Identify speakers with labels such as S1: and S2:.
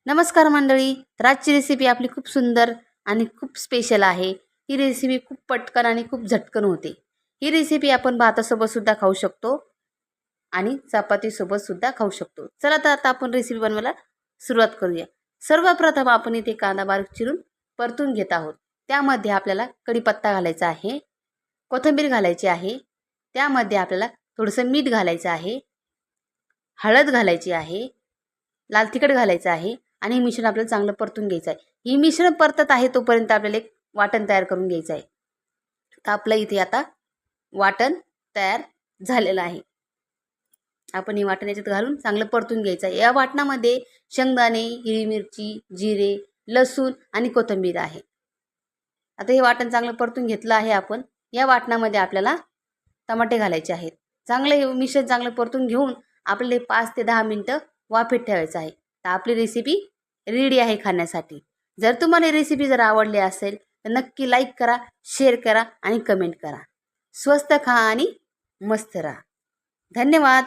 S1: नमस्कार मंडळी. तर आजची रेसिपी आपली खूप सुंदर आणि खूप स्पेशल आहे. ही रेसिपी खूप पटकन आणि खूप झटकन होते. ही रेसिपी आपण भातासोबत सुद्धा खाऊ शकतो आणि चपातीसोबत सुद्धा खाऊ शकतो. चला तर आता आपण रेसिपी बनवायला सुरुवात करूया. सर्वप्रथम आपण इथे कांदा बारीक चिरून परतून घेत आहोत. त्यामध्ये आपल्याला कढीपत्ता घालायचा आहे, कोथिंबीर घालायची आहे, त्यामध्ये आपल्याला थोडंसं मीठ घालायचं आहे, हळद घालायची आहे, लाल तिखट घालायचं आहे आणि हे मिश्रण आपल्याला चांगलं परतून घ्यायचं आहे. ही मिश्रण परतत आहे तोपर्यंत आपल्याला एक वाटण तयार करून घ्यायचं आहे. तर आपलं इथे आता वाटण तयार झालेलं आहे. आपण हे वाटण याच्यात घालून चांगलं परतून घ्यायचं आहे. या वाटणामध्ये शेंगदाणे, हिरवी मिरची, जिरे, लसूण आणि कोथिंबीर आहे. आता हे वाटण चांगलं परतून घेतलं आहे आपण. या वाटणामध्ये आपल्याला टमाटे घालायचे आहेत. चांगलं हे मिश्रण चांगलं परतून घेऊन आपल्याला 5 ते 10 मिनटं वाफेत ठेवायचं आहे. तर आपली रेसिपी रेडी आहे खाण्यासाठी. जर तुम्हाला ही रेसिपी जर आवडली असेल तर नक्की लाईक करा, शेअर करा आणि कमेंट करा. स्वस्त खा आणि मस्त राहा. धन्यवाद.